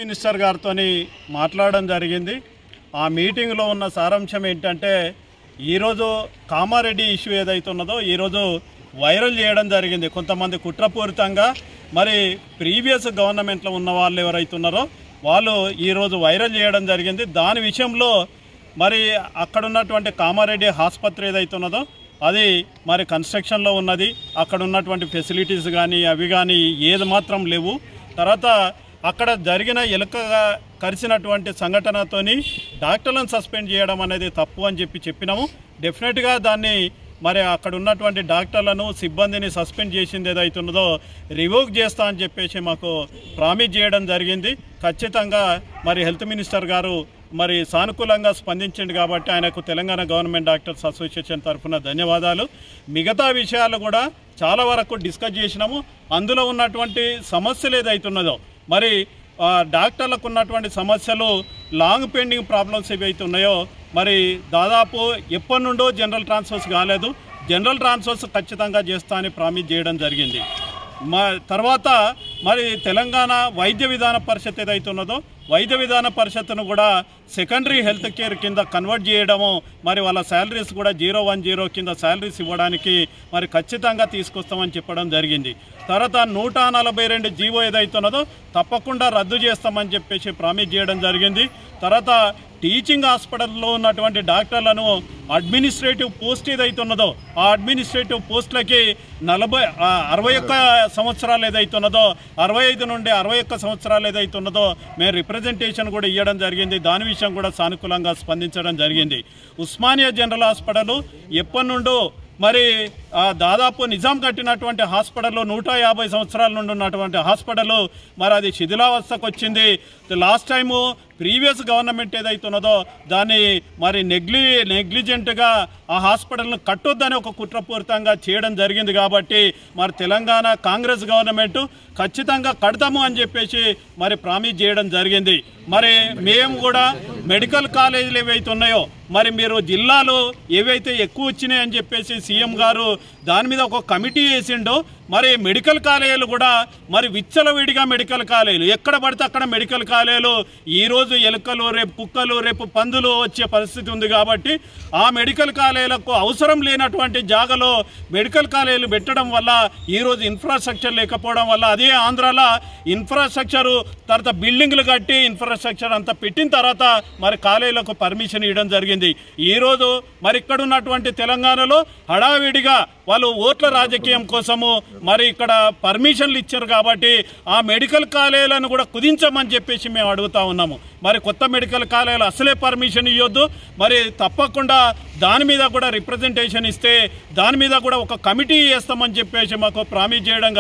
Minister గారితో మాట్లాడడం జరిగింది. ఆ మీటింగ్లో ఉన్న సారాంశం ఏంటంటే ఈరోజు కామారెడ్డి ఇష్యూ ఏదైతే ఉన్నదో ఈరోజు వైరల్ చేయడం జరిగింది. కొంతమంది కుట్రపూరితంగా మరి ప్రీవియస్ గవర్నమెంట్లో ఉన్న వాళ్ళు ఎవరైతే ఉన్నారో వాళ్ళు ఈరోజు వైరల్ చేయడం జరిగింది. దాని విషయంలో మరి అక్కడ ఉన్నటువంటి కామారెడ్డి ఆసుపత్రి ఏదైతే ఉన్నదో అది మరి కన్స్ట్రక్షన్లో ఉన్నది. అక్కడ ఉన్నటువంటి ఫెసిలిటీస్ కానీ అవి కానీ ఏది మాత్రం లేవు. తర్వాత అక్కడ జరిగిన ఎలుకగా కరిచినటువంటి సంఘటనతోని డాక్టర్లను సస్పెండ్ చేయడం అనేది తప్పు అని చెప్పినాము. డెఫినెట్గా దాన్ని మరి అక్కడ ఉన్నటువంటి డాక్టర్లను సిబ్బందిని సస్పెండ్ చేసింది ఏదైతే ఉన్నదో రివోక్ చేస్తా అని చెప్పేసి మాకు ప్రామిస్ చేయడం జరిగింది. ఖచ్చితంగా మరి హెల్త్ మినిస్టర్ గారు మరి సానుకూలంగా స్పందించింది కాబట్టి ఆయనకు తెలంగాణ గవర్నమెంట్ డాక్టర్స్ అసోసియేషన్ తరఫున ధన్యవాదాలు. మిగతా విషయాలు కూడా చాలా వరకు డిస్కస్ చేసినాము. అందులో ఉన్నటువంటి సమస్యలు ఏదైతే ఉన్నదో మరి డాక్టర్లకు ఉన్నటువంటి సమస్యలు లాంగ్ పెండింగ్ ప్రాబ్లమ్స్ ఏవైతే ఉన్నాయో మరి దాదాపు ఎప్పటి నుండో జనరల్ ట్రాన్స్ఫర్స్ కాలేదు. జనరల్ ట్రాన్స్ఫర్స్ ఖచ్చితంగా చేస్తా అని ప్రామిస్ చేయడం జరిగింది. తర్వాత మరి తెలంగాణ వైద్య విధాన పరిషత్ ఏదైతే ఉన్నదో వైద్య విధాన పరిషత్తును కూడా సెకండరీ హెల్త్ కేర్ కింద కన్వర్ట్ చేయడము మరి వాళ్ళ శాలరీస్ కూడా 010 కింద శాలరీస్ ఇవ్వడానికి మరి ఖచ్చితంగా తీసుకొస్తామని చెప్పడం జరిగింది. తర్వాత 142 జీవో ఏదైతే ఉన్నదో తప్పకుండా రద్దు చేస్తామని చెప్పేసి ప్రామిస్ చేయడం జరిగింది. తర్వాత టీచింగ్ హాస్పిటల్లో ఉన్నటువంటి డాక్టర్లను అడ్మినిస్ట్రేటివ్ పోస్ట్ ఏదైతే ఉన్నదో ఆ అడ్మినిస్ట్రేటివ్ పోస్టులకి 61 సంవత్సరాలు ఏదైతే ఉన్నదో 65 నుండి 61 సంవత్సరాలు ఏదైతే ఉన్నదో మేము రిప్రజెంటేషన్ కూడా ఇవ్వడం జరిగింది. దాని విషయం కూడా సానుకూలంగా స్పందించడం జరిగింది. ఉస్మానియా జనరల్ హాస్పిటల్ ఎప్పటి నుండో మరి దాదాపు నిజాం కట్టినటువంటి హాస్పిటల్లో 150 సంవత్సరాల నుండి ఉన్నటువంటి హాస్పిటల్ మరి అది శిథిలావస్థకు వచ్చింది. లాస్ట్ టైము ప్రీవియస్ గవర్నమెంట్ ఏదైతే ఉన్నదో దాన్ని మరి నెగ్లిజెంట్గా ఆ హాస్పిటల్ను కట్టొద్దని ఒక కుట్రపూరితంగా చేయడం జరిగింది. కాబట్టి మరి తెలంగాణ కాంగ్రెస్ గవర్నమెంట్ ఖచ్చితంగా కడతాము అని చెప్పేసి మరి ప్రామిస్ చేయడం జరిగింది. మరి మేము కూడా మెడికల్ కాలేజీలు ఏవైతే ఉన్నాయో మరి మీరు జిల్లాలో ఏవైతే ఎక్కువ వచ్చినాయి అని చెప్పేసి సీఎం గారు దాని మీద ఒక కమిటీ వేసిండో మరి మెడికల్ కాలేజీలు కూడా మరి విచ్చలవిడిగా మెడికల్ కాలేజీలు ఎక్కడ పడితే అక్కడ మెడికల్ కాలేజీలు ఈరోజు ఎలుకలు రేపు కుక్కలు రేపు పందులు వచ్చే పరిస్థితి ఉంది. కాబట్టి ఆ మెడికల్ కాలేజీలకు అవసరం లేనటువంటి జాగాలో మెడికల్ కాలేజీలు పెట్టడం వల్ల ఈరోజు ఇన్ఫ్రాస్ట్రక్చర్ లేకపోవడం వల్ల అదే ఆంధ్రాలో ఇన్ఫ్రాస్ట్రక్చరు తర్వాత బిల్డింగ్లు కట్టి ఇన్ఫ్రాస్ట్రక్చర్ అంతా పెట్టిన తర్వాత మరి కాలేజీలకు పర్మిషన్ ఇవ్వడం జరిగింది. ఈరోజు మరి ఇక్కడ ఉన్నటువంటి తెలంగాణలో హడావిడిగా వాళ్ళు ఓట్ల రాజకీయం కోసము మరి ఇక్కడ పర్మిషన్లు ఇచ్చారు. కాబట్టి ఆ మెడికల్ కాలేజీలను కూడా కుదించమని చెప్పేసి మేము అడుగుతా ఉన్నాము. మరి కొత్త మెడికల్ కాలేజీలు అసలే పర్మిషన్ ఇవ్వద్దు. మరి తప్పకుండా దాని మీద కూడా రిప్రజెంటేషన్ ఇస్తే దాని మీద కూడా ఒక కమిటీ వేస్తామని చెప్పేసి మాకు ప్రామిస్ చేయడం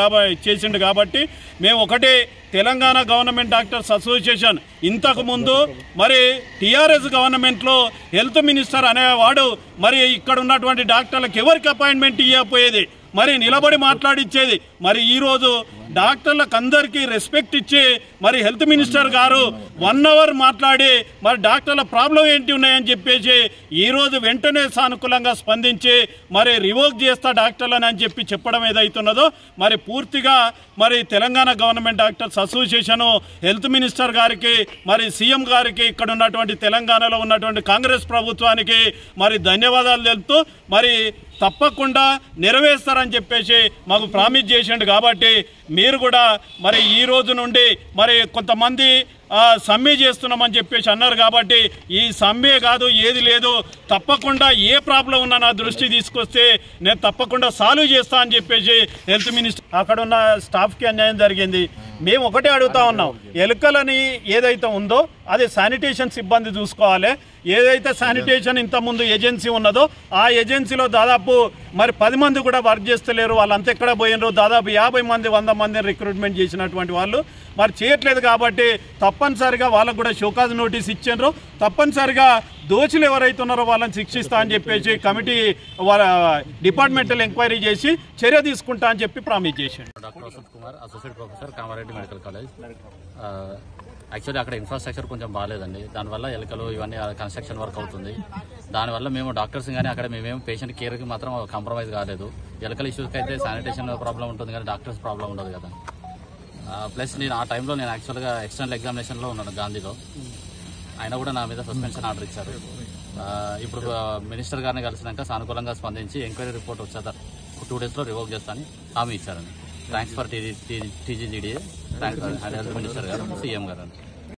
చేసిండు. కాబట్టి మేము ఒకటే తెలంగాణ గవర్నమెంట్ డాక్టర్స్ అసోసియేషన్ ఇంతకుముందు మరి టీఆర్ఎస్ గవర్నమెంట్లో హెల్త్ మినిస్టర్ అనేవాడు మరి ఇక్కడ ఉన్నటువంటి డాక్టర్లకు ఎవరికి అపాయింట్మెంట్ ఇవ్వకపోయేది, మరి నిలబడి మాట్లాడిచ్చేది. మరి ఈరోజు డాక్టర్లకు అందరికీ రెస్పెక్ట్ ఇచ్చి మరి హెల్త్ మినిస్టర్ గారు 1 అవర్ మాట్లాడి మరి డాక్టర్ల ప్రాబ్లం ఏంటి ఉన్నాయని చెప్పేసి ఈరోజు వెంటనే సానుకూలంగా స్పందించి మరి రివోక్ చేస్తా డాక్టర్లను అని చెప్పడం ఏదైతున్నదో మరి పూర్తిగా మరి Telangana government doctors association health minister గారికి మరి సీఎం గారికి ఇక్కడ ఉన్నటువంటి తెలంగాణలో ఉన్నటువంటి కాంగ్రెస్ ప్రభుత్వానికి మరి ధన్యవాదాలు తెలుపుతూ మరి తప్పకుండా నెరవేర్స్తారని చెప్పేసి మాకు ప్రామిస్ చేసిండు. కాబట్టి మీరు కూడా మరి ఈ రోజు నుండి మరి కొంతమంది సమ్మె చేస్తున్నామని చెప్పేసి అన్నారు. కాబట్టి ఈ సమ్మె కాదు ఏది లేదు, తప్పకుండా ఏ ప్రాబ్లం ఉన్నా నా దృష్టి తీసుకొస్తే నేను తప్పకుండా సాల్వ్ చేస్తా అని చెప్పేసి హెల్త్ మినిస్టర్ అక్కడ ఉన్న స్టాఫ్కి అన్యాయం జరిగింది. మేము ఒకటే అడుగుతా ఉన్నాం, ఎలుకలని ఏదైతే ఉందో అది శానిటేషన్ సిబ్బంది చూసుకోవాలి. ఏదైతే శానిటేషన్ ఇంతకుముందు ఏజెన్సీ ఉన్నదో ఆ ఏజెన్సీలో దాదాపు మరి 10 మంది కూడా వర్క్ చేస్తలేరు. వాళ్ళంతా ఎక్కడ పోయినారు, దాదాపు 50 మంది 100 మందిని రిక్రూట్మెంట్ చేసినటువంటి వాళ్ళు మరి చేయట్లేదు. కాబట్టి తప్పనిసరిగా వాళ్ళకు కూడా షోకాజ్ నోటీస్ ఇచ్చారు. తప్పనిసరిగా దోషులు ఎవరైతే ఉన్నారో వాళ్ళని శిక్షిస్తా అని చెప్పేసి కమిటీ వాళ్ళ డిపార్ట్మెంటల్ ఎంక్వైరీ చేసి చర్య తీసుకుంటా అని చెప్పి ప్రామిస్ చేశాడు. Doctor Ashok Kumar, associate professor, Kamareddy medical college. Actually అక్కడ ఇన్ఫ్రాస్ట్రక్చర్ కొంచెం బాగాలేదండి. దానివల్ల ఎలుకలు ఇవన్నీ కన్స్ట్రక్షన్ వర్క్ అవుతుంది. దానివల్ల మేము డాక్టర్స్ కానీ అక్కడ మేమేం పేషెంట్ కేర్కి మాత్రం కాంప్రమైజ్ కాలేదు. ఎలుకల ఇష్యూస్కి అయితే శానిటేషన్ ప్రాబ్లం ఉంటుంది కానీ డాక్టర్స్ ప్రాబ్లం ఉండదు కదా. ప్లస్ నేను ఆ టైంలో నేను యాక్చువల్గా ఎక్స్టర్నల్ ఎగ్జామినేషన్లో ఉన్నాను గాంధీలో. ఆయన కూడా నా మీద సస్పెన్షన్ ఆర్డర్ ఇచ్చారు. ఇప్పుడు మినిస్టర్ గారిని కలిసినాక సానుకూలంగా స్పందించి ఎంక్వైరీ రిపోర్ట్ వచ్చేదా 2 daysలో రివోక్ చేస్తానని హామీ ఇచ్చారండి. Thanks for TGGDA, thanks health minister గారు, CM గారు.